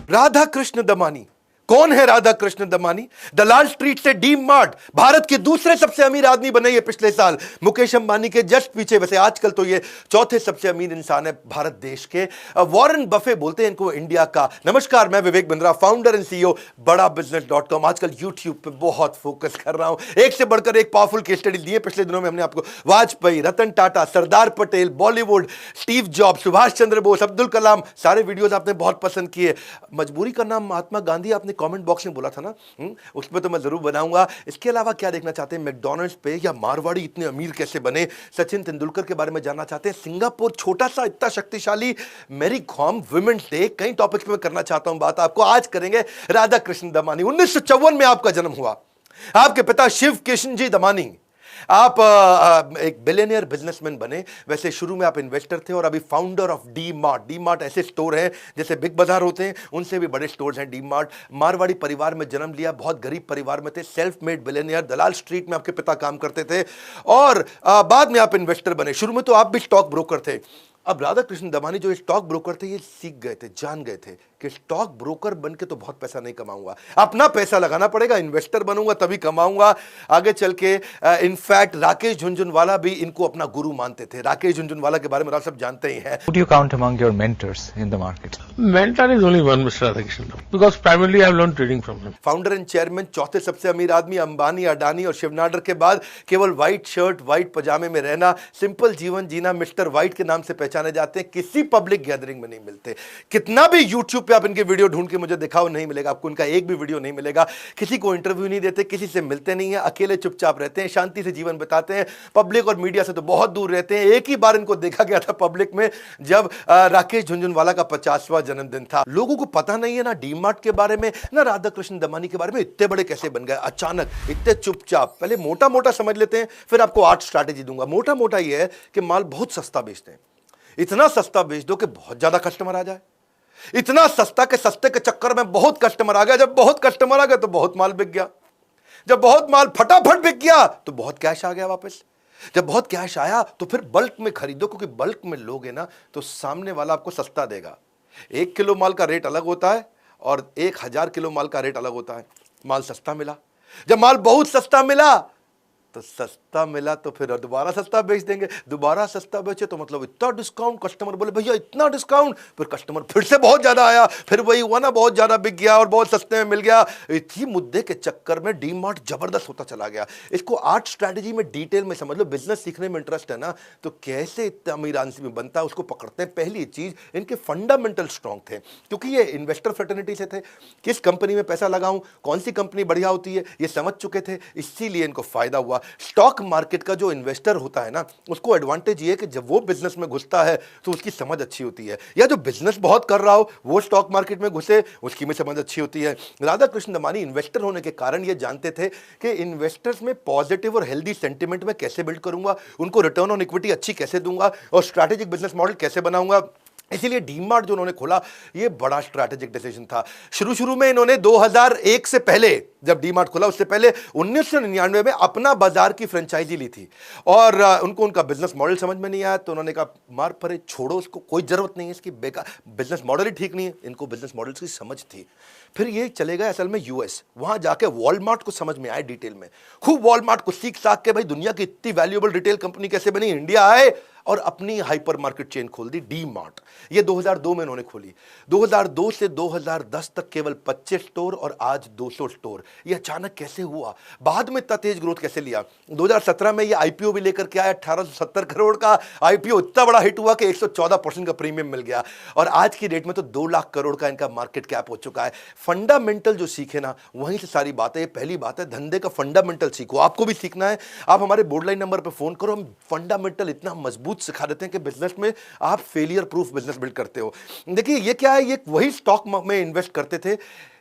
राधा कृष्ण दमानी। कौन है राधा कृष्ण दमानी? दलाल स्ट्रीट से डी मार्ट भारत के दूसरे सबसे अमीर आदमी बने ये पिछले साल, मुकेश अंबानी के जस्ट पीछे। वैसे आजकल तो ये चौथे सबसे अमीर इंसान है भारत देश के। वॉरेन बफे बोलते हैं इनको इंडिया का। नमस्कार, मैं Vivek Bindra, founder and CEO बड़ा बिजनेस.com। आजकल यूट्यूब पे बहुत फोकस कर रहा हूं। एक से बढ़कर एक पावरफुल केस स्टडी दिए पिछले दिनों में हमने आपको। वाजपेयी, रतन टाटा, सरदार पटेल, बॉलीवुड, स्टीव जॉब, सुभाष चंद्र बोस, अब्दुल कलाम, सारे वीडियोस आपने बहुत पसंद किए। मजबूरी का नाम महात्मा गांधी आपने कमेंट बॉक्स में बोला था ना, उसमें तो मैं जरूर बनाऊंगा। इसके अलावा क्या देखना चाहते हैं? मैकडॉनल्ड्स पे या मारवाड़ी इतने अमीर कैसे बने? सचिन तेंदुलकर के बारे में जानना चाहते हैं? सिंगापुर छोटा सा इतना शक्तिशाली? मैरी कॉम, वुमेन्स डे, कई टॉपिक्स पे मैं करना चाहता हूं बात। आपको आज करेंगे राधा कृष्ण दमानी। 1954 में आपका जन्म हुआ। आपके पिता शिव किशन जी दमानी। आप एक बिलियनियर बिजनेसमैन बने। वैसे शुरू में आप इन्वेस्टर थे और अभी founder of D mart. D mart ऐसे स्टोर हैं जैसे बिग बाजार होते हैं, उनसे भी बड़े स्टोर्स हैं डी मार्ट। मारवाड़ी परिवार में जन्म लिया, बहुत गरीब परिवार में थे, सेल्फ मेड बिलियनियर। दलाल स्ट्रीट में आपके पिता काम करते थे और बाद में आप इन्वेस्टर बने। शुरू में तो आप भी स्टॉक ब्रोकर थे। अब राधा कृष्ण दमानी जो स्टॉक ब्रोकर थे, ये सीख गए थे, जान गए थे कि स्टॉक ब्रोकर बन के तो बहुत पैसा नहीं कमाऊंगा, अपना पैसा लगाना पड़ेगा, इन्वेस्टर बनूंगा तभी कमाऊंगा आगे चल के। इनफैक्ट राकेश झुनझुनवाला भी इनको अपना गुरु मानते थे। राकेश झुनझुनवाला के बारे में आप सब जानते ही हैं। Who do you count among your mentors in the market? Mentor is only one, Mr. Radhakrishnan, because primarily I have learned trading from him. Founder and chairman, चौथे सबसे अमीर आदमी, अंबानी, अडानी और शिवनाडर के बाद केवल व्हाइट शर्ट, व्हाइट पजामे में रहना, सिंपल जीवन जीना, मिस्टर व्हाइट के नाम से पहचाने जाते हैं। किसी पब्लिक गैदरिंग में नहीं मिलते। कितना भी यूट्यूब पे आप इनके वीडियो ढूंढ के मुझे दिखाओ, नहीं मिलेगा आपको। इनका एक भी वीडियो नहीं मिलेगा। किसी को इंटरव्यू नहीं देते, किसी से मिलते नहीं है, अकेले चुपचाप रहते हैं, शांति से जीवन बिताते हैं। पब्लिक और मीडिया से तो बहुत दूर रहते हैं। एक ही बार इनको देखा गया था पब्लिक में, जब राकेश झुनझुनवाला का 50वां जन्मदिन था। लोगों को पता नहीं है ना डी मार्ट के बारे में, ना राधा कृष्ण दमानी के बारे में। इतने बड़े कैसे बन गए अचानक, इतने चुपचाप? पहले मोटा मोटा समझ लेते हैं, फिर आपको 8 स्ट्रैटेजी दूंगा। मोटा मोटा यह है कि माल बहुत सस्ता बेचते हैं। इतना सस्ता बेच दो कि बहुत ज्यादा कस्टमर आ जाए। इतना सस्ता कि सस्ते के चक्कर में बहुत कस्टमर आ गया। जब बहुत कस्टमर आ गए तो बहुत माल बिक गया। जब बहुत माल फटाफट बिक गया तो बहुत कैश आ गया वापस। जब बहुत कैश आया तो फिर बल्क में खरीदो, क्योंकि बल्क में लोगे ना तो सामने वाला आपको सस्ता देगा। 1 किलो माल का रेट अलग होता है और 1000 किलो माल का रेट अलग होता है। माल सस्ता मिला। जब माल बहुत सस्ता मिला तो सस्ता मिला तो फिर दोबारा सस्ता बेच देंगे। दोबारा सस्ता बेचे तो मतलब इतना डिस्काउंट, कस्टमर बोले भैया इतना डिस्काउंट, फिर कस्टमर फिर से बहुत ज्यादा आया, फिर वही हुआ ना, बहुत ज्यादा बिक गया और बहुत सस्ते में मिल गया। इसी मुद्दे के चक्कर में डी मार्ट जबरदस्त होता चला गया। इसको 8 स्ट्रैटेजी में डिटेल में समझ लो। बिजनेस सीखने में इंटरेस्ट है ना, तो कैसे इतना अमीर आदमी बनता है उसको पकड़ते हैं। पहली चीज, इनके फंडामेंटल स्ट्रॉन्ग थे, क्योंकि ये इन्वेस्टर फ्रेटर्निटी से थे। किस कंपनी में पैसा लगाऊं, कौन सी कंपनी बढ़िया होती है, ये समझ चुके थे, इसीलिए इनको फायदा हुआ। स्टॉक मार्केट का जो इन्वेस्टर होता है ना, उसको एडवांटेज ये है कि जब वो बिजनेस में घुसता है तो उसकी समझ अच्छी होती है। या जो बिजनेस बहुत कर रहा हो वो स्टॉक मार्केट में घुसे, उसकी में समझ अच्छी होती है। राधा कृष्ण दमानी इन्वेस्टर होने के कारण ये जानते थे कि इन्वेस्टर्स में पॉजिटिव और हेल्दी सेंटिमेंट में कैसे बिल्ड करूंगा, उनको रिटर्न ऑन इक्विटी अच्छी कैसे दूंगा और स्ट्रैटेजिक बिजनेस मॉडल कैसे बनाऊंगा। इसीलिए डी मार्ट जो उन्होंने खोला, ये बड़ा स्ट्रैटेजिक डिसीजन था। शुरू में इन्होंने 2001 से पहले, जब डी मार्ट खोला उससे पहले 1999 में अपना बाजार की फ्रेंचाइजी ली थी और उनको उनका बिजनेस मॉडल समझ में नहीं आया तो उन्होंने कहा मार परे, छोड़ो उसको, कोई जरूरत नहीं है इसकी, बेकार, बिजनेस मॉडल ही ठीक नहीं है। इनको बिजनेस मॉडल की समझ थी। फिर ये चले गए असल में यूएस। वहां जाके वॉलमार्ट को समझ में आए डिटेल में, खूब वॉलमार्ट को सीख साख के भाई दुनिया की इतनी वैल्यूएबल रिटेल कंपनी कैसे बनी। इंडिया आए और अपनी हाइपर मार्केट चेन खोल दी, डी मार्ट। ये 2002 में उन्होंने खोली। 2002 से 2010 तक केवल 25 स्टोर और आज 200 स्टोर। ये अचानक कैसे हुआ? बाद में इतना तेज ग्रोथ कैसे लिया? 2017 में ये आईपीओ भी लेकर के आया। 1870 करोड़ का आईपीओ इतना बड़ा हिट हुआ कि 114% का प्रीमियम मिल गया और आज की डेट में तो 2 लाख करोड़ का इनका मार्केट कैप हो चुका है। फंडामेंटल जो सीखे ना, वहीं से सारी बातें। पहली बात है, धंधे का फंडामेंटल सीखो। आपको भी सीखना है। आप हमारे बोर्डलाइन नंबर पर फोन करो, हम फंडामेंटल इतना मजबूत सिखा देते हैं कि बिजनेस में आप फेलियर प्रूफ बिजनेस बिल्ड करते हो। देखिए ये क्या है, ये वही स्टॉक में इन्वेस्ट करते थे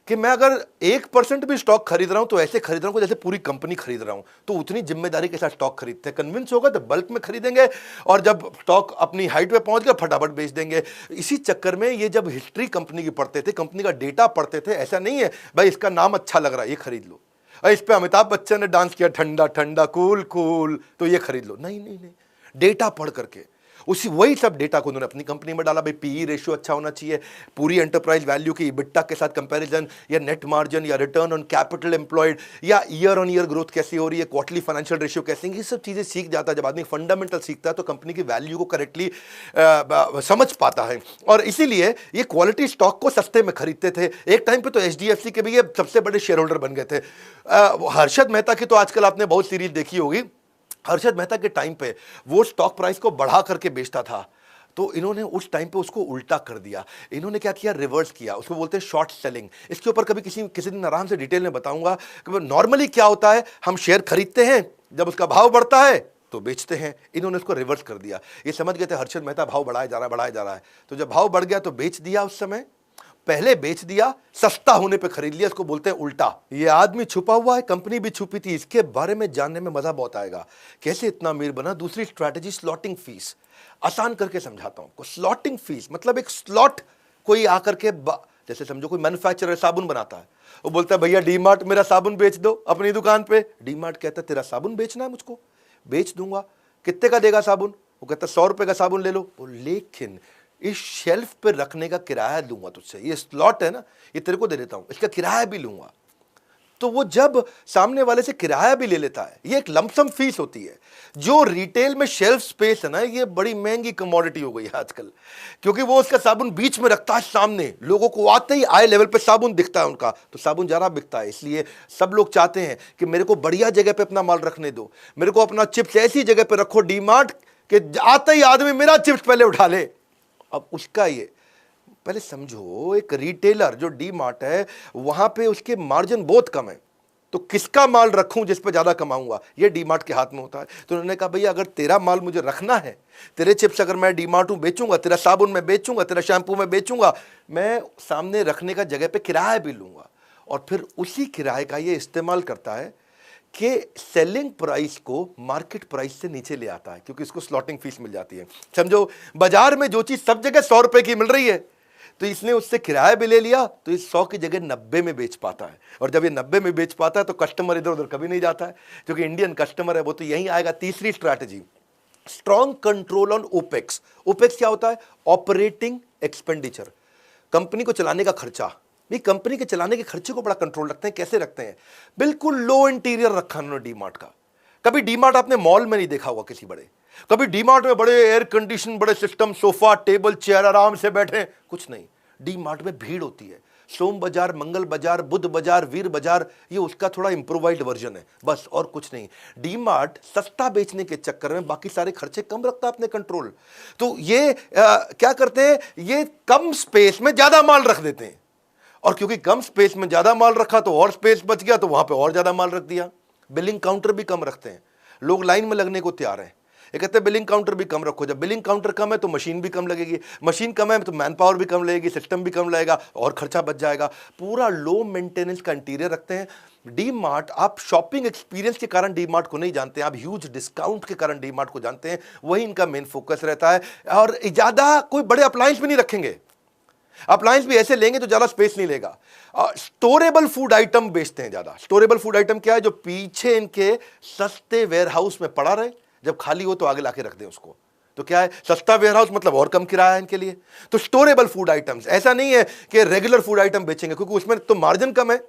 कि मैं अगर 1% भी स्टॉक खरीद रहा हूं तो ऐसे खरीद रहा हूं जैसे पूरी कंपनी खरीद रहा हूं। तो उतनी जिम्मेदारी के साथ स्टॉक खरीदते हैं। कन्विंस होगा तो बल्क में खरीदेंगे और जब स्टॉक अपनी हाइट पे पहुंच गया फटाफट बेच देंगे। इसी चक्कर में ये जब हिस्ट्री कंपनी की पढ़ते थे, कंपनी का डेटा पढ़ते थे, ऐसा नहीं है भाई इसका नाम अच्छा लग रहा है ये खरीद लो, और इस पे अमिताभ बच्चन ने डांस किया ठंडा ठंडा कूल कूल तो ये खरीद लो, नहीं नहीं नहीं, डेटा पढ़ करके। उसी वही सब डेटा को उन्होंने अपनी कंपनी में डाला। भाई पीई रेशियो अच्छा होना चाहिए, पूरी एंटरप्राइज वैल्यू की इबिट्टा के साथ कंपैरिजन, या नेट मार्जिन, या रिटर्न ऑन कैपिटल एम्प्लॉयड, या ईयर ऑन ईयर ग्रोथ कैसी हो रही है, क्वार्टरली फाइनेंशियल रेशियो कैसे, ये सब चीज़ें सीख जाता है। जब आदमी फंडामेंटल सीखता है तो कंपनी की वैल्यू को करेक्टली समझ पाता है। और इसीलिए ये क्वालिटी स्टॉक को सस्ते में खरीदते थे। एक टाइम पे तो एचडीएफसी के भी ये सबसे बड़े शेयर होल्डर बन गए थे। हर्षद मेहता की तो आजकल आपने बहुत सीरीज देखी होगी। हर्षद मेहता के टाइम पे वो स्टॉक प्राइस को बढ़ा करके बेचता था, तो इन्होंने उस टाइम पे उसको उल्टा कर दिया। इन्होंने क्या किया, रिवर्स किया। उसको बोलते हैं शॉर्ट सेलिंग। इसके ऊपर कभी किसी दिन आराम से डिटेल में बताऊंगा कि नॉर्मली क्या होता है। हम शेयर खरीदते हैं, जब उसका भाव बढ़ता है तो बेचते हैं। इन्होंने उसको रिवर्स कर दिया। ये समझ गए थे हर्षद मेहता भाव बढ़ाया जा रहा है, तो जब भाव बढ़ गया तो बेच दिया। उस समय पहले बेच दिया, सस्ता होने पे खरीद लिया। इसको बोलते हैं उल्टा। ये आदमी छुपा हुआ है, कंपनी भी छुपी थी। इसके बारे में जानने में मजा बहुत आएगा, कैसे इतना अमीर बना। दूसरी स्ट्रैटेजी स्लॉटिंग फीस। आसान करके समझाता हूं। स्लॉटिंग फीस मतलब एक स्लॉट, कोई आकर के जैसे समझो कोई मैन्युफैक्चरर साबुन बनाता है, वो बोलता है भैया डीमार्ट मेरा साबुन बेच दो अपनी दुकान पे। डीमार्ट कहता है तेरा साबुन बेचना है, मुझको बेच दूंगा। कितने का देगा साबुन? वो कहता है 100 रुपए का साबुन ले लो। लेकिन इस शेल्फ पे रखने का किराया दूंगा तुझसे, ये स्लॉट है ना, ये तेरे को दे देता हूं, इसका किराया भी लूंगा। तो वो जब सामने वाले से किराया भी ले लेता है, ये एक लमसम फीस होती है। जो रिटेल में शेल्फ स्पेस है ना, ये बड़ी महंगी कमोडिटी हो गई है आजकल, क्योंकि वो उसका साबुन बीच में रखता है सामने, लोगों को आते ही आई लेवल पे साबुन दिखता है उनका, तो साबुन ज्यादा बिकता है। इसलिए सब लोग चाहते हैं कि मेरे को बढ़िया जगह पे अपना माल रखने दो, मेरे को अपना चिप्स ऐसी जगह पे रखो डीमार्ट के आते ही आदमी मेरा चिप्स पहले उठा ले। अब उसका ये पहले समझो, एक रिटेलर जो डी मार्ट है वहां पे उसके मार्जिन बहुत कम है, तो किसका माल रखूं जिस पे ज्यादा कमाऊंगा, ये डी मार्ट के हाथ में होता है। तो उन्होंने कहा भैया अगर तेरा माल मुझे रखना है, तेरे चिप्स अगर मैं डी मार्ट बेचूंगा, तेरा साबुन में बेचूंगा, तेरा शैम्पू में बेचूंगा, मैं सामने रखने का जगह पे किराया भी लूंगा। और फिर उसी किराए का ये इस्तेमाल करता है कि सेलिंग प्राइस को मार्केट प्राइस से नीचे ले आता है, क्योंकि इसको स्लॉटिंग फीस मिल जाती है। समझो बाजार में जो चीज सब जगह 100 रुपए की मिल रही है, तो इसने उससे किराया भी ले लिया, तो इस 100 की जगह 90 में बेच पाता है। और जब ये 90 में बेच पाता है तो कस्टमर इधर उधर कभी नहीं जाता है, क्योंकि इंडियन कस्टमर है वो तो यहीं आएगा। तीसरी strategy, strong control on opex. Opex क्या होता है? ऑपरेटिंग एक्सपेंडिचर, कंपनी को चलाने का खर्चा। नहीं, कंपनी के चलाने के खर्चे को बड़ा कंट्रोल रखते हैं। कैसे रखते हैं? बिल्कुल लो इंटीरियर रखा उन्होंने डीमार्ट का। कभी डीमार्ट आपने मॉल में नहीं देखा होगा किसी बड़े, कभी डीमार्ट में बड़े एयर कंडीशन, बड़े सिस्टम, सोफा टेबल चेयर आराम से बैठे, कुछ नहीं। डीमार्ट में भीड़ होती है। सोम बाजार, मंगल बाजार, बुध बाजार, वीर बाजार, ये उसका थोड़ा इंप्रोवाइज्ड वर्जन है, बस और कुछ नहीं। डीमार्ट सस्ता बेचने के चक्कर में बाकी सारे खर्चे कम रखता है अपने कंट्रोल। तो ये क्या करते हैं, ये कम स्पेस में ज्यादा माल रख देते हैं, और क्योंकि कम स्पेस में ज्यादा माल रखा तो और स्पेस बच गया, तो वहां पे और ज्यादा माल रख दिया। बिलिंग काउंटर भी कम रखते हैं, लोग लाइन में लगने को तैयार हैं। ये कहते हैं बिलिंग काउंटर भी कम रखो। जब बिलिंग काउंटर कम है तो मशीन भी कम लगेगी, मशीन कम है तो मैन पावर भी कम लगेगी, सिस्टम भी कम लगेगा और खर्चा बच जाएगा। पूरा लो मेंटेनेंस का इंटीरियर रखते हैं। डी मार्ट, आप शॉपिंग एक्सपीरियंस के कारण डी मार्ट को नहीं जानते, आप ह्यूज डिस्काउंट के कारण डी मार्ट को जानते हैं। वही इनका मेन फोकस रहता है। और ज्यादा कोई बड़े अप्लायंस भी नहीं रखेंगे, अप्लायंस भी ऐसे लेंगे तो ज्यादा स्पेस नहीं लेगा। स्टोरेबल फूड आइटम बेचते हैं ज्यादा। स्टोरेबल फूड आइटम क्या है? जो पीछे इनके सस्ते वेयरहाउस में पड़ा रहे, जब खाली हो तो आगे लाके रख दें उसको। तो क्या है? सस्ता वेयरहाउस मतलब और कम किराया है इनके लिए। तो स्टोरेबल फूड आइटम्स, ऐसा नहीं है कि रेगुलर फूड आइटम बेचेंगे, क्योंकि उसमें तो मार्जिन कम है।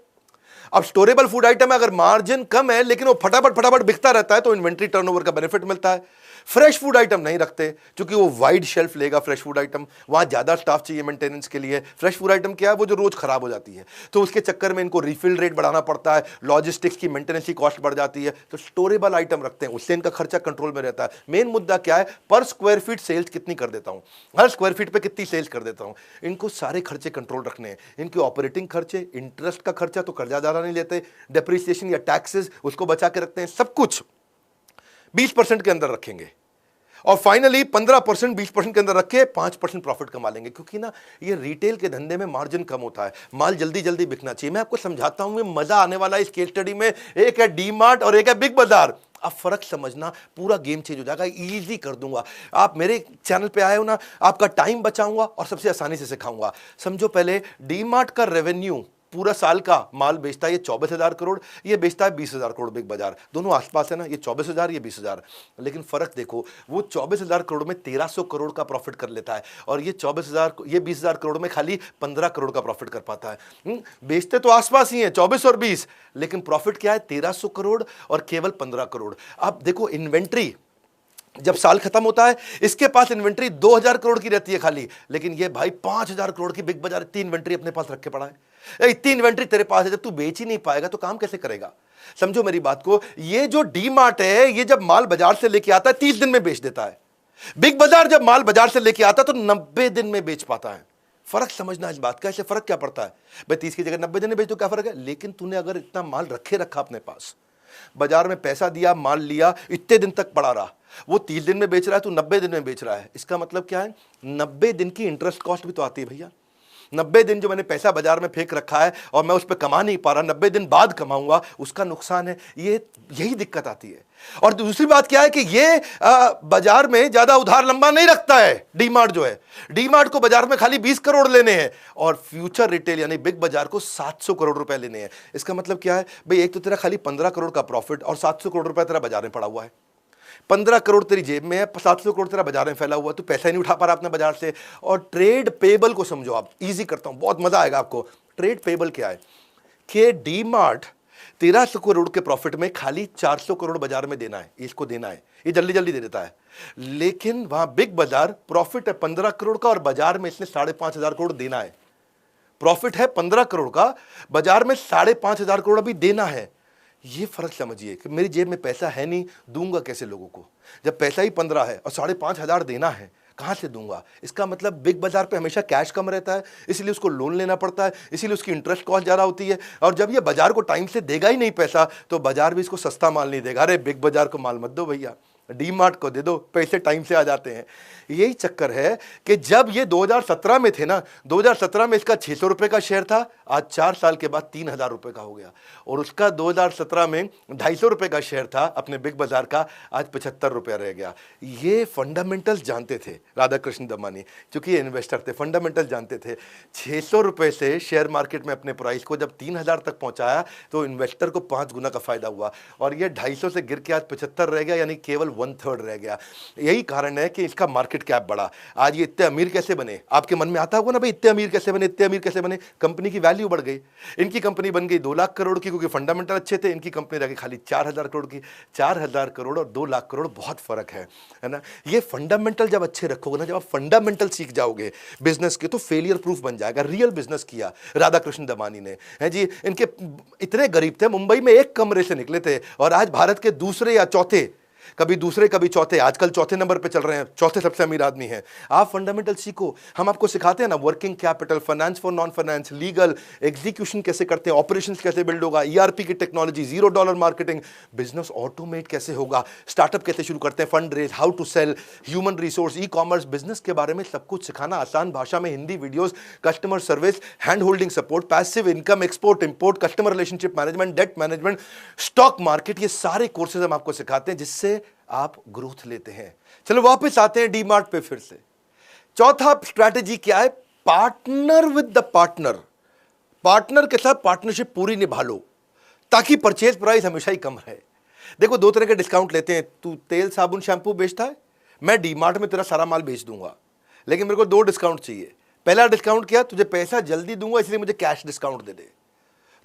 अब स्टोरेबल फूड आइटम है, अगर मार्जिन कम है लेकिन वो फटाफट बिकता रहता है, तो इन्वेंट्री टर्नओवर का बेनिफिट मिलता है। फ्रेश फूड आइटम नहीं रखते, क्योंकि वो वाइड शेल्फ लेगा फ्रेश फूड आइटम, वहां ज्यादा स्टाफ चाहिए मेंटेनेंस के लिए। फ्रेश फूड आइटम क्या है? वो जो रोज खराब हो जाती है, तो उसके चक्कर में इनको रिफिल रेट बढ़ाना पड़ता है, लॉजिस्टिक्स की मेंटेनेंस की कॉस्ट बढ़ जाती है। तो स्टोरेबल आइटम रखते हैं, उससे इनका खर्चा कंट्रोल में रहता है। मेन मुद्दा क्या है? पर स्क्वायर फीट सेल्स कितनी कर देता हूं, हर स्क्वायर फीट पे कितनी सेल्स कर देता हूं। इनको सारे खर्चे कंट्रोल रखने हैं। इनके ऑपरेटिंग खर्चे, इंटरेस्ट का खर्चा तो कर्जा ज्यादा नहीं लेते, डेप्रिसिएशन या टैक्सेस उसको बचा के रखते हैं। सब कुछ 20% के अंदर रखेंगे, और फाइनली 15% 20% के अंदर रख के 5% प्रॉफिट कमा लेंगे। क्योंकि ना ये रिटेल के धंधे में मार्जिन कम होता है, माल जल्दी जल्दी बिकना चाहिए। मैं आपको समझाता हूं, मजा आने वाला है इस केस स्टडी में। एक है डी मार्ट और एक है बिग बाजार। अब फर्क समझना, पूरा गेम चेंज हो जाएगा, इजी कर दूंगा। आप मेरे चैनल पे आए हो ना, आपका टाइम बचाऊंगा और सबसे आसानी से सिखाऊंगा। समझो, पहले डी मार्ट का रेवेन्यू पूरा साल का माल बेचता है ये 24,000 करोड़, ये बेचता है 20,000 करोड़ बिग बाजार, दोनों आसपास है ना, ये 24,000 ये 20,000, लेकिन फर्क देखो, वो 24,000 करोड़ में 1300 करोड़ का प्रॉफिट कर लेता है और ये 24,000 ये 20,000 करोड़ में खाली 15 करोड़ का प्रॉफिट कर पाता है। बेचते तो आसपास ही है 24 और 20, लेकिन प्रॉफिट क्या है 1300 करोड़ और केवल 15 करोड़। अब देखो इन्वेंट्री जब साल खत्म होता है इसके पास इन्वेंट्री 2000 करोड़ की रहती है खाली, लेकिन ये भाई 5000 करोड़ की बिग बाजार इतनी इन्वेंट्री अपने पास रख के पड़ा है। इतनी इन्वेंट्री तेरे पास है, जब तू बेच ही नहीं पाएगा तो काम कैसे करेगा? समझो मेरी बात को, ये जो डी मार्ट है ये जब माल बाजार से लेके आता है 30 दिन में बेच देता है। बिग बाजार जब माल बाजार से लेके आता है तो 90 दिन में बेच पाता है। फर्क समझना इस बात का, इससे फर्क क्या पड़ता है भाई, 30 की जगह 90 दिन में बेच तो क्या फर्क है? लेकिन तूने अगर इतना माल रखा अपने पास, बाजार में पैसा दिया, माल लिया, इतने दिन तक पड़ा रहा, वो 30 दिन में बेच रहा है, तू 90 दिन में बेच रहा है, इसका मतलब क्या है? 90 दिन की इंटरेस्ट कॉस्ट भी तो आती है भैया। 90 दिन जो मैंने पैसा बाजार में फेंक रखा है और मैं उस पर कमा नहीं पा रहा, 90 दिन बाद कमाऊंगा, उसका नुकसान है। यही दिक्कत आती है। और दूसरी बात क्या है कि ये बाजार में ज्यादा उधार लंबा नहीं रखता है। डी मार्ट जो है, डी मार्ट को बाजार में खाली 20 करोड़ लेने हैं और फ्यूचर रिटेल यानी बिग बाजार को 700 करोड़ रुपए लेने हैं। इसका मतलब क्या है भाई, एक तो तेरा खाली 15 करोड़ का प्रॉफिट और 700 करोड़ रुपए तेरा बाजार में पड़ा हुआ है। 15 करोड़ तेरी जेब में है, 700 करोड़ तेरा बाजार में फैला हुआ, तो पैसा ही नहीं उठा पा रहा अपने बाजार से। और ट्रेड पेबल को समझो आप, इजी करता हूं, बहुत मजा आएगा आपको। ट्रेड पेबल क्या है कि डी मार्ट 1300 करोड़ के प्रॉफिट में खाली 400 करोड़ बाजार में देना है, इसको देना है, ये जल्दी जल्दी दे देता है। लेकिन वहां बिग बाजार प्रॉफिट है 15 करोड़ का और बाजार में इसने 5,500 करोड़ देना है। प्रॉफिट है 15 करोड़ का, बाजार में 5,500 करोड़ अभी देना है। ये फर्क समझिए कि मेरी जेब में पैसा है नहीं, दूंगा कैसे लोगों को? जब पैसा ही 15 है और 5,500 देना है, कहां से दूंगा? इसका मतलब बिग बाजार पे हमेशा कैश कम रहता है, इसलिए उसको लोन लेना पड़ता है, इसीलिए उसकी इंटरेस्ट कॉस्ट ज्यादा होती है। और जब ये बाजार को टाइम से देगा ही नहीं पैसा, तो बाजार भी इसको सस्ता माल नहीं देगा। अरे बिग बाजार को माल मत दो भैया, डी मार्ट को दे दो, पैसे टाइम से आ जाते हैं। यही चक्कर है कि जब ये 2017 में थे ना, 2017 में इसका 600 रुपए का शेयर था, आज 4 साल के बाद 3,000 रुपए का हो गया। और उसका 2017 में 250 रुपए का शेयर था अपने बिग बाजार का, आज 75 रुपया रह गया। ये फंडामेंटल्स जानते थे राधाकृष्ण दमानी, क्योंकि ये इन्वेस्टर थे, फंडामेंटल जानते थे। 600 रुपए से शेयर मार्केट में अपने प्राइस को जब 3,000 तक पहुंचाया तो इन्वेस्टर को 5 गुना का फायदा हुआ। और ये 250 से गिर के आज 75 रह गया, यानी केवल 1/3 रह गया। यही कारण है कि इसका मार्केट कैप बढ़ा। आज ये इतने अमीर कैसे बने? आपके मन में आता होगा ना भाई, इतने अमीर कैसे बने, इतने अमीर कैसे बने? कंपनी की वैल्यू बढ़ गई। इनकी कंपनी बन गई 2 लाख करोड़ की, क्योंकि फंडामेंटल अच्छे थे। इनकी कंपनी रह गई खाली 4,000 करोड़ की। 4,000 करोड़ और 2 लाख करोड़ बहुत फर्क है ना? ये फंडामेंटल जब अच्छे रखोगे ना, जब आप फंडामेंटल सीख जाओगे बिजनेस के, तो फेलियर प्रूफ बन जाएगा। रियल बिजनेस किया राधाकृष्ण दमानी ने, है जी। इनके इतने गरीब थे, मुंबई में एक कमरे से निकले थे और आज भारत के दूसरे या चौथे, कभी दूसरे कभी चौथे, आजकल चौथे नंबर पे चल रहे हैं, चौथे सबसे अमीर आदमी हैं। आप फंडामेंटल सीखो, हम आपको सिखाते हैं ना, working capital, finance for non finance, legal, execution कैसे करते हैं, ऑपरेशंस कैसे बिल्ड होगा, ईआरपी की टेक्नोलॉजी, $0 मार्केटिंग, बिजनेस ऑटोमेट कैसे होगा, स्टार्टअप कैसे शुरू करते हैं, fund raise, how to sell, human resource, e commerce, business के बारे में सब कुछ सिखाना, आसान भाषा में, Hindi videos, customer service, hand holding support, passive income, export import, customer relationship management, debt management, stock market, ये सारे कोर्सेज हम आपको सिखाते हैं जिससे आप ग्रोथ लेते हैं। चलो वापस आते हैं डी मार्ट पे फिर से। चौथा स्ट्रैटेजी क्या है? Partner with the partner. Partner के साथ पार्टनरशिप पूरी निभा लो ताकि परचेज प्राइस हमेशा ही कम रहे। देखो 2 तरह के डिस्काउंट लेते हैं। तू तेल साबुन शैंपू बेचता है, मैं डी मार्ट में तेरा सारा माल बेच दूंगा, लेकिन मेरे को 2 डिस्काउंट चाहिए। पहला डिस्काउंट क्या? तुझे पैसा जल्दी दूंगा इसलिए मुझे कैश डिस्काउंट दे दे।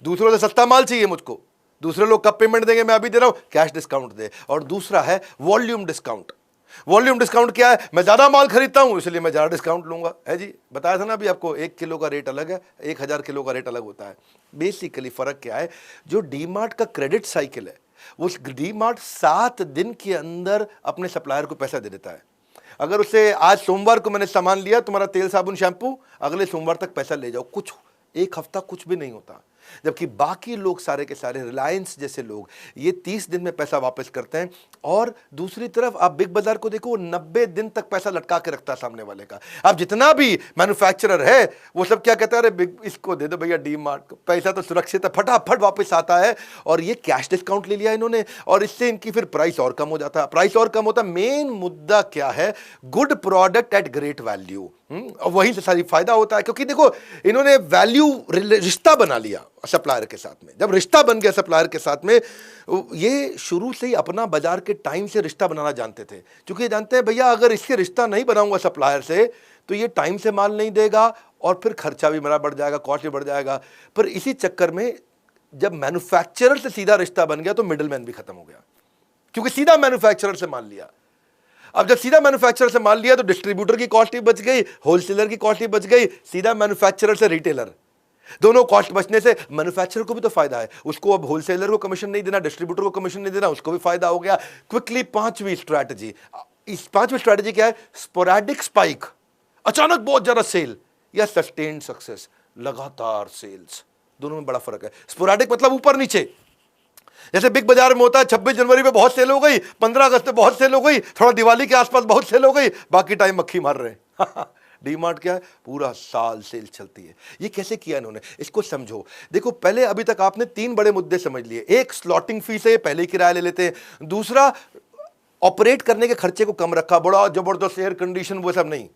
दूसरों से सस्ता माल चाहिए मुझको, दूसरे लोग कब पेमेंट देंगे, मैं अभी दे रहा हूं, कैश डिस्काउंट दे। और दूसरा है वॉल्यूम डिस्काउंट। वॉल्यूम डिस्काउंट क्या है? मैं ज्यादा माल खरीदता हूं इसलिए मैं ज्यादा डिस्काउंट लूंगा, है जी। बताया था ना अभी आपको, 1 किलो का रेट अलग है, 1,000 किलो का रेट अलग होता है। बेसिकली फर्क क्या है? जो डी मार्ट का क्रेडिट साइकिल है, वो डी मार्ट 7 दिन के अंदर अपने सप्लायर को पैसा दे देता है। अगर उसे आज सोमवार को मैंने सामान लिया, तुम्हारा तेल साबुन शैंपू, अगले सोमवार तक पैसा ले जाओ, कुछ 1 हफ्ता कुछ भी नहीं होता। जबकि बाकी लोग सारे के सारे, रिलायंस जैसे लोग, ये 30 दिन में पैसा वापस करते हैं। और दूसरी तरफ आप बिग बाजार को देखो, वो 90 दिन तक पैसा लटका के रखता है सामने वाले का। अब जितना भी मैन्युफैक्चरर है वो सब क्या कहता है? अरे इसको दे दो भैया डी मार्ट को, पैसा तो सुरक्षित है, फटाफट वापस आता है। और ये कैश डिस्काउंट ले लिया इन्होंने, और इससे इनकी फिर प्राइस और कम हो जाता है। प्राइस और कम होता है। मेन मुद्दा क्या है? Good product at great value. और वहीं से सारी फायदा होता है, क्योंकि देखो इन्होंने वैल्यू रिश्ता बना लिया सप्लायर के साथ में। जब रिश्ता बन गया सप्लायर के साथ में, ये शुरू से ही अपना बाजार के टाइम से रिश्ता बनाना जानते थे, क्योंकि ये जानते हैं भैया अगर इससे रिश्ता नहीं बनाऊंगा सप्लायर से तो ये टाइम से माल नहीं देगा और फिर खर्चा भी मेरा बढ़ जाएगा, कॉस्ट भी बढ़ जाएगा। पर इसी चक्कर में जब मैन्युफैक्चरर से सीधा रिश्ता बन गया तो मिडिलमैन भी खत्म हो गया, क्योंकि सीधा मैन्युफैक्चरर से माल लिया। अब जब सीधा मैन्युफैक्चरर से माल लिया तो डिस्ट्रीब्यूटर की कॉस्ट भी बच गई, होलसेलर की कॉस्ट भी बच गई, सीधा मैन्युफैक्चरर से रिटेलर, दोनों कॉस्ट बचने से मैन्युफैक्चरर को भी तो फायदा है, उसको अब होलसेलर को कमीशन नहीं देना, डिस्ट्रीब्यूटर को कमीशन नहीं देना, उसको भी फायदा हो गया। क्विकली पांचवी स्ट्रैटेजी, इस पांचवी स्ट्रैटेजी क्या है? स्पोरैडिक स्पाइक, अचानक बहुत ज्यादा सेल, या सस्टेन्ड सक्सेस, लगातार सेल्स। दोनों में बड़ा फर्क है। स्पोरैडिक मतलब ऊपर नीचे, जैसे बिग बाजार में होता है 26 जनवरी पे बहुत सेल हो गई, 15 अगस्त पे बहुत सेल हो गई, थोड़ा दिवाली के आसपास बहुत सेल हो गई, बाकी टाइम मक्खी मार रहे हैं। डीमार्ट क्या है? पूरा साल सेल चलती है। ये कैसे किया इन्होंने, इसको समझो। देखो पहले अभी तक आपने 3 बड़े मुद्दे समझ लिए। एक, स्लॉटिंग फीस है, पहले ही किराया ले लेते हैं। दूसरा, ऑपरेट करने के खर्चे को कम रखा, बड़ा जबरदस्त एयर कंडीशन वो सब नहीं,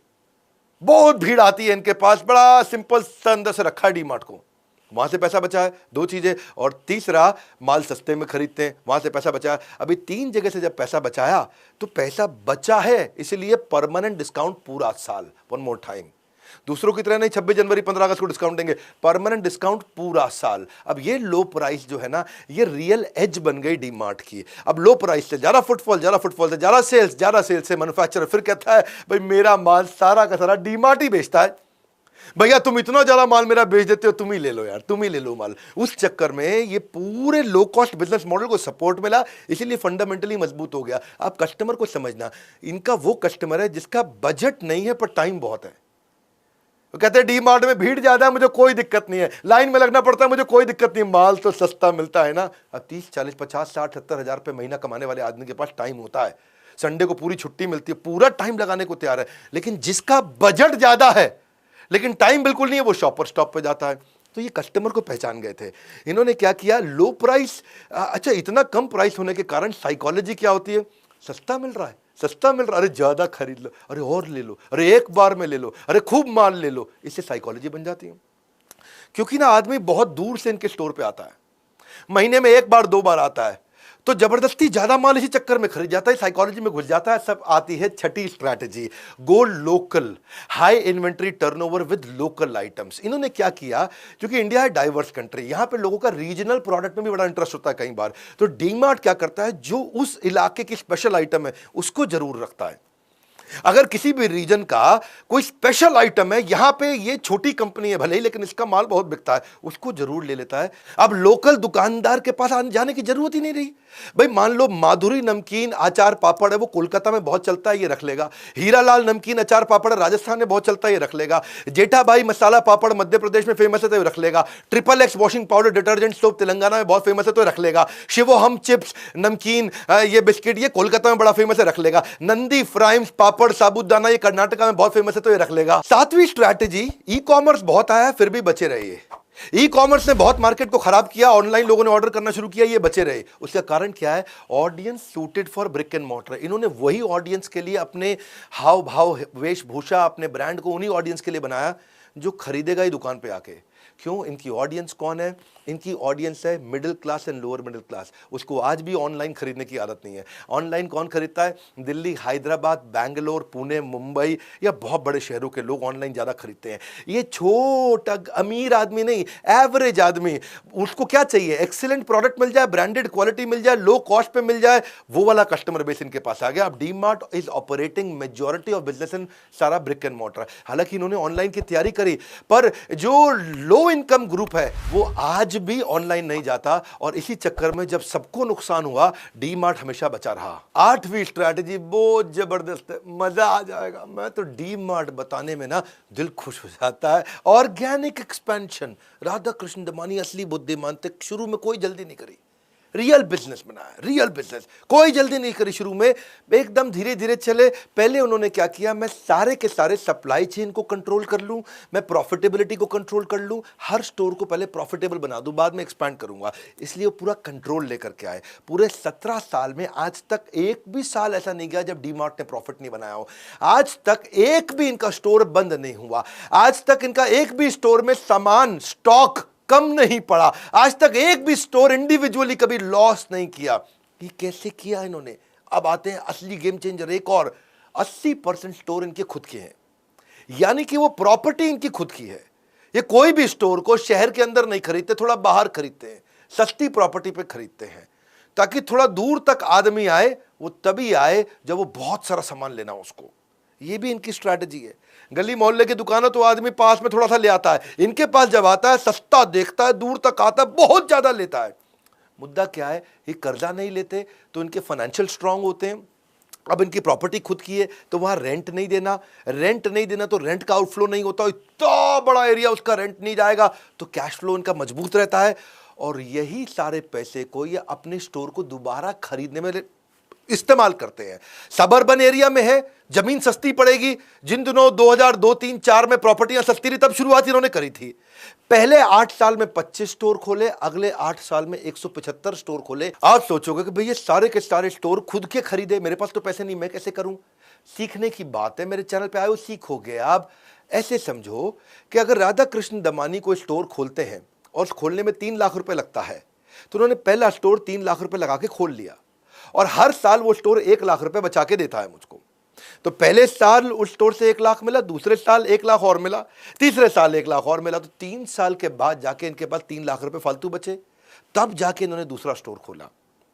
बहुत भीड़ आती है इनके पास, बड़ा सिंपल सा अंदर से रखा है डीमार्ट को, वहां से पैसा बचा है। 2 चीजें। और तीसरा, माल सस्ते में खरीदते हैं, वहां से पैसा बचा है। अभी 3 जगह से जब पैसा बचाया तो पैसा बचा है, इसलिए परमानेंट डिस्काउंट पूरा साल। वन मोर टाइम, दूसरों की तरह नहीं 26 जनवरी 15 अगस्त को डिस्काउंट देंगे, परमानेंट डिस्काउंट पूरा साल। अब ये लो प्राइस जो है ना, ये रियल एज बन गई डीमार्ट की। अब लो प्राइस से ज्यादा फुटफॉल, ज्यादा फुटफॉल से ज्यादा सेल्स, ज्यादा सेल्स से मैन्युफैक्चरर फिर कहता है भाई मेरा माल सारा का सारा डीमार्ट ही बेचता है, भैया तुम इतना ज्यादा माल मेरा बेच देते हो, तुम ही ले लो यार, तुम ही ले लो माल। उस चक्कर में ये पूरे लो कॉस्ट बिजनेस मॉडल को सपोर्ट मिला, इसीलिए फंडामेंटली मजबूत हो गया। आप कस्टमर को समझना, इनका वो कस्टमर है जिसका बजट नहीं है पर टाइम बहुत है। वो कहते हैं डीमार्ट में भीड़ ज्यादा है, मुझे कोई दिक्कत नहीं है, लाइन में लगना पड़ता है, मुझे कोई दिक्कत नहीं, माल तो सस्ता मिलता है ना। अब 30, 40, 50, 60, 70 हजार रुपये महीना कमाने वाले आदमी के पास टाइम होता है, संडे को पूरी छुट्टी मिलती है, पूरा टाइम लगाने को तैयार है। लेकिन जिसका बजट ज्यादा है लेकिन टाइम बिल्कुल नहीं है, वो शॉपर स्टॉप पे जाता है। तो ये कस्टमर को पहचान गए थे। इन्होंने क्या किया, लो प्राइस, अच्छा इतना कम प्राइस होने के कारण साइकोलॉजी क्या होती है, सस्ता मिल रहा है, सस्ता मिल रहा है, अरे ज्यादा खरीद लो, अरे और ले लो, अरे एक बार में ले लो, अरे खूब माल ले लो। इससे साइकोलॉजी बन जाती है। क्योंकि ना आदमी बहुत दूर से इनके स्टोर पे आता है, महीने में 1 बार 2 बार आता है, तो जबरदस्ती ज्यादा माल इसी चक्कर में खरीद जाता है, साइकोलॉजी में घुस जाता है। सब आती है छठी strategy, go local, high inventory turnover with local items. इन्होंने क्या किया, क्योंकि इंडिया है डाइवर्स कंट्री, यहां पे लोगों का रीजनल प्रोडक्ट में भी बड़ा इंटरेस्ट होता है कई बार। तो डीमार्ट क्या करता है, जो उस इलाके की स्पेशल आइटम है उसको जरूर रखता है। अगर किसी भी रीजन का कोई स्पेशल आइटम है, यहां पे ये छोटी कंपनी है भले ही, लेकिन इसका माल बहुत बिकता है, उसको जरूर ले लेता है। अब लोकल दुकानदार के पास आने जाने की जरूरत ही नहीं रही। भाई मान लो माधुरी नमकीन अचार पापड़ है, वो कोलकाता में बहुत चलता है, ये रख लेगा। हीरालाल नमकीन अचार पापड़ राजस्थान में बहुत चलता है, ये रख लेगा। जेठाबाई मसाला पापड़ मध्य प्रदेश में फेमस है, तो ये रख लेगा। XXX washing powder detergent soap Telangana में बहुत फेमस है, तो रख लेगा। शिवोहम चिप्स नमकीन ये बिस्किट ये कोलकाता में बड़ा फेमस है, रख लेगा। नंदी फ्राइम्स पापड़ साबुदाना ये कर्नाटका में बहुत फेमस है, तो ये रख लेगा। 7वीं स्ट्रैटेजी, ई कॉमर्स बहुत आया फिर भी बचे रहिए। ई कॉमर्स ने बहुत मार्केट को खराब किया, ऑनलाइन लोगों ने ऑर्डर करना शुरू किया, ये बचे रहे। उसका कारण क्या है, audience suited for brick and mortar. इन्होंने वही ऑडियंस के लिए अपने हाव भाव वेशभूषा, अपने ब्रांड को उन्हीं ऑडियंस के लिए बनाया जो खरीदेगा ही दुकान पे आके। क्यों, इनकी ऑडियंस कौन है, इनकी ऑडियंस है middle class and lower middle class. उसको आज भी ऑनलाइन खरीदने की आदत नहीं है। ऑनलाइन कौन खरीदता है, दिल्ली, हैदराबाद, बैंगलोर, पुणे, मुंबई या बहुत बड़े शहरों के लोग ऑनलाइन ज़्यादा खरीदते हैं। ये छोटा अमीर आदमी नहीं, एवरेज आदमी, उसको क्या चाहिए, एक्सीलेंट प्रोडक्ट मिल जाए, ब्रांडेड क्वालिटी मिल जाए, लो कॉस्ट पे मिल जाए, वो वाला कस्टमर बेस इनके पास आ गया। अब DMart is operating majority of business in सारा ब्रिक एंड मॉर्टर। हालांकि इन्होंने ऑनलाइन की तैयारी करी, पर जो लो इनकम ग्रुप है वो आज भी ऑनलाइन नहीं जाता, और इसी चक्कर में जब सबको नुकसान हुआ, डीमार्ट हमेशा बचा रहा। 8वीं स्ट्रैटेजी बहुत जबरदस्त है, मजा आ जाएगा। मैं तो डीमार्ट बताने में ना दिल खुश हो जाता है। ऑर्गेनिक एक्सपेंशन, राधा कृष्ण दमानी असली बुद्धिमान थे, शुरू में कोई जल्दी नहीं करी, रियल बिजनेस बनाया, रियल बिजनेस। कोई जल्दी नहीं करी शुरू में, एकदम धीरे धीरे चले। पहले उन्होंने क्या किया, मैं सारे के सारे सप्लाई चेन को कंट्रोल कर लूं, मैं प्रॉफिटेबिलिटी को कंट्रोल कर लूं, हर स्टोर को पहले प्रॉफिटेबल बना दूं, बाद में एक्सपैंड करूंगा। इसलिए वो पूरा कंट्रोल लेकर के आए। पूरे 17 साल में आज तक एक भी साल ऐसा नहीं गया जब डीमार्ट ने प्रॉफिट नहीं बनाया हो। आज तक एक भी इनका स्टोर बंद नहीं हुआ। आज तक इनका एक भी स्टोर में सामान स्टॉक कम नहीं पड़ा। आज तक एक भी स्टोर इंडिविजुअली कभी लॉस नहीं किया। ये कैसे किया इन्होंने? अब आते हैं असली गेम चेंजर। एक और 80% स्टोर इनके खुद के हैं, यानी कि वो प्रॉपर्टी इनकी खुद की है। ये कोई भी स्टोर को शहर के अंदर नहीं खरीदते, थोड़ा बाहर खरीदते हैं, सस्ती प्रॉपर्टी पे खरीदते हैं, ताकि थोड़ा दूर तक आदमी आए। वो तभी आए जब वो बहुत सारा सामान लेना हो उसको। ये भी इनकी स्ट्रैटेजी है। गली मोहल्ले की दुकान तो आदमी पास में थोड़ा सा ले आता है, इनके पास जब आता है सस्ता देखता है, दूर तक आता है, बहुत ज्यादा लेता है। मुद्दा क्या है, ये कर्जा नहीं लेते तो इनके फाइनेंशियल स्ट्रांग होते हैं। अब इनकी प्रॉपर्टी खुद की है तो वहां रेंट नहीं देना तो रेंट का आउटफ्लो नहीं होता। इतना बड़ा एरिया उसका रेंट नहीं जाएगा तो कैश फ्लो इनका मजबूत रहता है। और यही सारे पैसे को ये अपने स्टोर को दोबारा खरीदने में इस्तेमाल करते हैं। सबर्बन एरिया में है, जमीन सस्ती पड़ेगी। जिन दिनों 2002, 3, 4 में प्रॉपर्टियां सस्ती रही, तब शुरुआत इन्होंने करी थी। पहले 8 साल में 25 स्टोर खोले, अगले 8 साल में 175 स्टोर खोले। आप सोचोगे कि भाई ये सारे के सारे स्टोर खुद के खरीदे, मेरे पास तो पैसे नहीं, मैं कैसे करूं? सीखने की बात है। मेरे चैनल पे आए हो, सीखोगे। आप ऐसे समझो कि अगर राधा कृष्ण दमानी कोई स्टोर खोलते हैं और खोलने में 3 लाख रुपए लगता है, तो उन्होंने पहला स्टोर 3 लाख रुपए लगा के खोल लिया और हर साल वो स्टोर 1 लाख रुपए बचा के देता है मुझको। तो पहले साल उस स्टोर से 1 लाख मिला, दूसरे साल 1 लाख और मिला, तीसरे साल 1 लाख और मिला। तो 3 साल के बाद जाके इनके पास 3 लाख रुपए फालतू बचे। तब जाके इन्होंने दूसरा स्टोर खोला,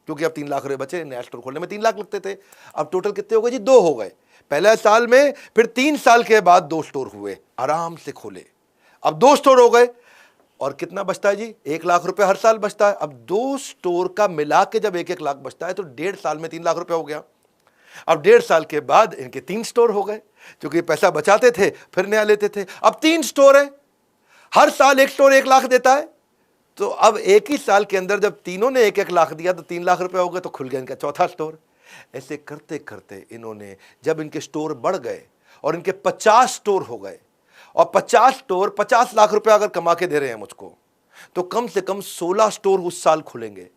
क्योंकि अब 3 लाख रुपए बचे। नया स्टोर खोलने में 3 लाख लगते थे। अब टोटल कितने हो गए जी? 2 हो गए पहले साल में। फिर 3 साल के बाद 2 स्टोर हुए, आराम से खोले। अब 2 स्टोर हो गए और कितना बचता है जी? 1 लाख रुपए हर साल बचता है। अब 2 स्टोर का मिला के जब 1-1 लाख बचता है तो 1.5 साल में 3 लाख रुपए हो गया। अब 1.5 साल के बाद इनके 3 स्टोर हो गए, क्योंकि पैसा बचाते थे फिर नया लेते थे। अब 3 स्टोर है, हर साल एक स्टोर 1 लाख देता है। तो अब एक ही साल के अंदर जब तीनों ने 1-1 लाख दिया तो 3 लाख रुपए हो गए, तो खुल गया इनका चौथा स्टोर। ऐसे करते करते इन्होंने, जब इनके स्टोर बढ़ गए और इनके 50 स्टोर हो गए, और 50 स्टोर 50 लाख रुपए अगर कमा के दे रहे हैं मुझको, तो कम से कम 16 स्टोर उस साल खुलेंगे।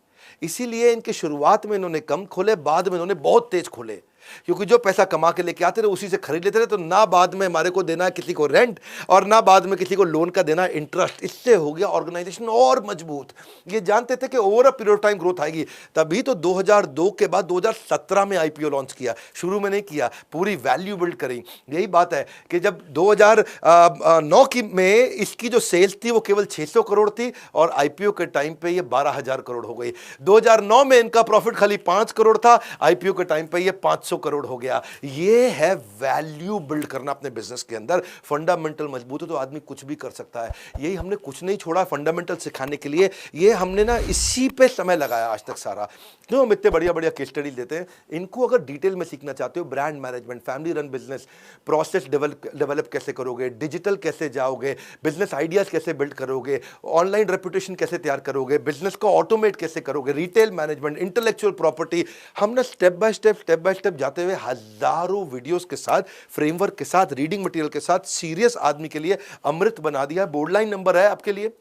इसीलिए इनके शुरुआत में इन्होंने कम खोले, बाद में इन्होंने बहुत तेज खोले, क्योंकि जो पैसा कमा के लेके आते थे उसी से खरीद लेते थे। तो ना बाद में हमारे को देना है किसी को रेंट, और ना बाद में किसी को लोन का देना इंटरेस्ट। इससे हो गया ऑर्गेनाइजेशन और मजबूत। ये जानते थे कि over a period of time growth आएगी, तभी तो 2002 के बाद 2017 में आईपीओ लॉन्च किया। शुरू में नहीं किया, पूरी वैल्यू बिल्ड करी। यही बात है कि जब 2009 की में इसकी जो सेल्स थी वो केवल 600 करोड़ थी, और आईपीओ के टाइम पे ये 12,000 करोड़ हो गई। 2009 में इनका प्रॉफिट खाली 5 करोड़ था, आईपीओ के टाइम पे ये 500 करोड़ हो गया। ये है वैल्यू बिल्ड करना अपने बिजनेस के अंदर। फंडामेंटल मजबूत है तो आदमी कुछ भी कर सकता है। यही हमने कुछ नहीं छोड़ा फंडामेंटल सिखाने के लिए। ये हमने ना इसी पे समय लगाया आज तक सारा। क्यों हम इतने बढ़िया बढ़िया केस स्टडी देते हैं। इनको अगर डिटेल में सीखना चाहते हो, brand management, family run business, process develop कैसे करोगे, डिजिटल कैसे जाओगे, बिजनेस आइडियाज कैसे बिल्ड करोगे, ऑनलाइन रेपुटेशन कैसे तैयार करोगे, बिजनेस को ऑटोमेट कैसे करोगे, रिटेल मैनेजमेंट, इंटेलेक्चुअल प्रॉपर्टी, हमने स्टेप बाय स्टेप जाते हुए हजारों वीडियोस के साथ, फ्रेमवर्क के साथ, रीडिंग मटेरियल के साथ सीरियस आदमी के लिए अमृत बना दिया। बोर्ड लाइन नंबर है आपके लिए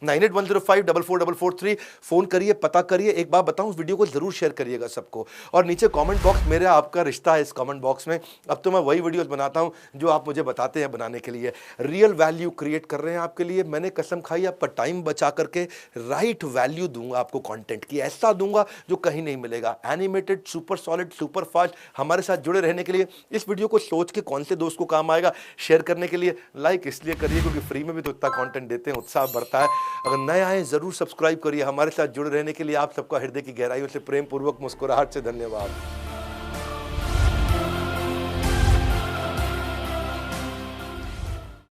9810544443। फोन करिए, पता करिए। एक बात बताऊं, वीडियो को जरूर शेयर करिएगा सबको, और नीचे कमेंट बॉक्स, मेरा आपका रिश्ता है इस कमेंट बॉक्स में। अब तो मैं वही वीडियोस बनाता हूं जो आप मुझे बताते हैं बनाने के लिए। रियल वैल्यू क्रिएट कर रहे हैं आपके लिए। मैंने कसम खाई, आपका टाइम बचा करके राइट वैल्यू दूंगा आपको, कंटेंट की ऐसा दूंगा जो कहीं नहीं मिलेगा। Animated, super solid, super fast. हमारे साथ जुड़े रहने के लिए, इस वीडियो को सोच के कौन से दोस्त को काम आएगा शेयर करने के लिए लाइक इसलिए करिए क्योंकि फ्री में भी तो इतना कंटेंट देते हैं, उत्साह बढ़ता है। अगर नए आए जरूर सब्सक्राइब करिए। हमारे साथ जुड़े रहने के लिए आप सबका हृदय की गहराइयों से प्रेम पूर्वक मुस्कुराहट से धन्यवाद।